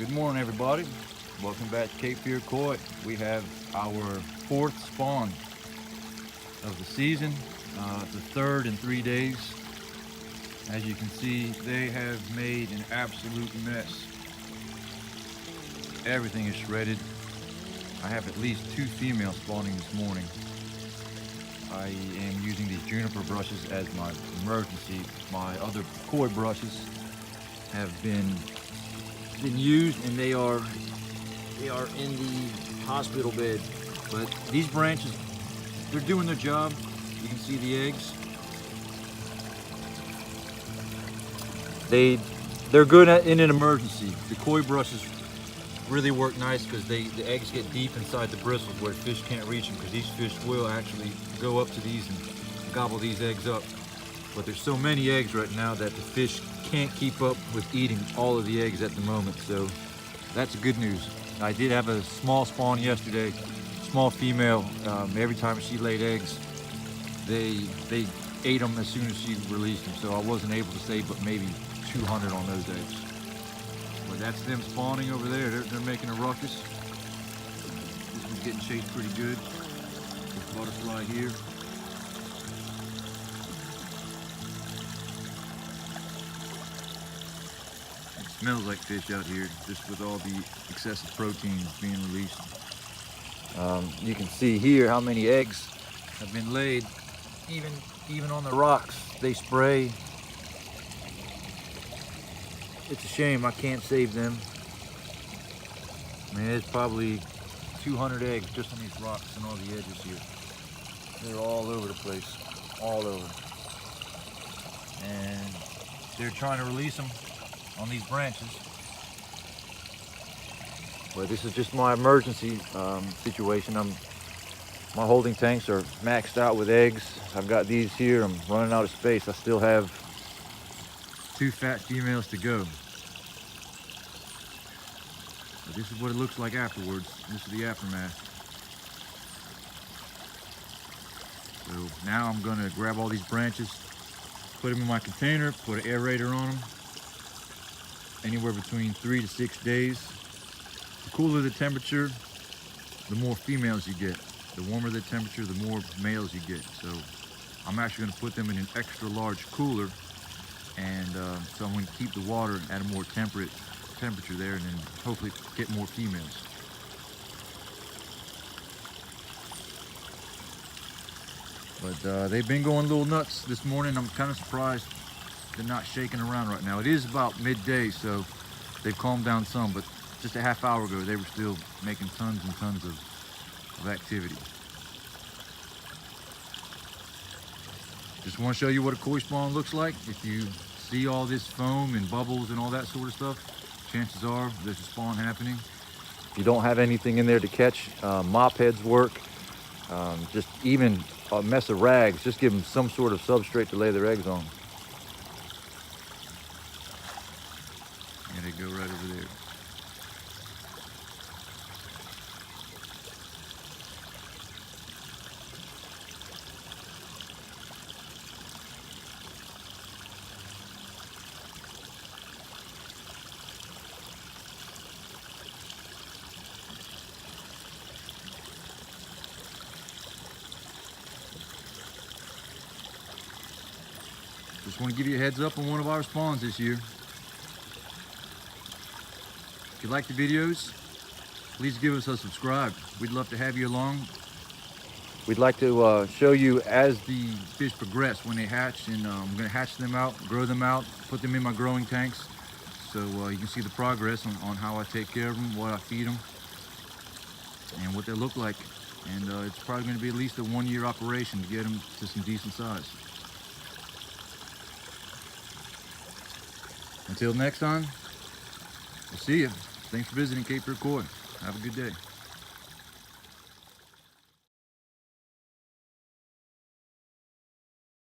Good morning, everybody. Welcome back to Cape Fear Koi. We have our fourth spawn of the season. The third in 3 days. As you can see, they have made an absolute mess. Everything is shredded. I have at least 2 females spawning this morning. I am using these juniper brushes as my emergency. My other koi brushes have been used, and they are in the hospital bed. But these branches, they're doing their job. You can see the eggs. They're good in an emergency. The koi brushes really work nice because the eggs get deep inside the bristles where fish can't reach them, because these fish will actually go up to these and gobble these eggs up. But there's so many eggs right now that the fish can't keep up with eating all of the eggs at the moment, so that's good news. I did have a small spawn yesterday, small female. Every time she laid eggs, they ate them as soon as she released them, so I wasn't able to save but maybe 200 on those eggs. But that's them spawning over there. They're making a ruckus. This one's getting chased pretty good. This butterfly here. It smells like fish out here, just with all the excessive proteins being released. You can see here how many eggs have been laid. Even on the rocks, they spray. It's a shame I can't save them. I mean, there's probably 200 eggs just on these rocks and all the edges here. They're all over the place, all over. And they're trying to release them on these branches. But this is just my emergency situation. My holding tanks are maxed out with eggs. I've got these here. I'm running out of space. I still have 2 fat females to go. But this is what it looks like afterwards. This is the aftermath. So now I'm gonna grab all these branches, put them in my container, put an aerator on them. Anywhere between 3 to 6 days. The cooler the temperature, the more females you get. The warmer the temperature, the more males you get. So I'm actually going to put them in an extra large cooler, and so I'm going to keep the water at a more temperate temperature there, and then hopefully get more females. But they've been going a little nuts this morning. I'm kind of surprised they're not shaking around right now. It is about midday, so they've calmed down some, but just a half hour ago they were still making tons and tons of activity. Just want to show you what a koi spawn looks like. If you see all this foam and bubbles and all that sort of stuff, chances are there's a spawn happening. If you don't have anything in there to catch, mop heads work. Just even a mess of rags, just give them some sort of substrate to lay their eggs on. And they go right over there. Just want to give you a heads up on one of our spawns this year. If you like the videos, please give us a subscribe. We'd love to have you along. We'd like to show you as the fish progress when they hatch, and I'm going to hatch them out, grow them out, put them in my growing tanks, so you can see the progress on how I take care of them, what I feed them, and what they look like. And it's probably going to be at least a 1-year operation to get them to some decent size. Until next time, we'll see you. Thanks for visiting Cape Fear Koi. Have a good day.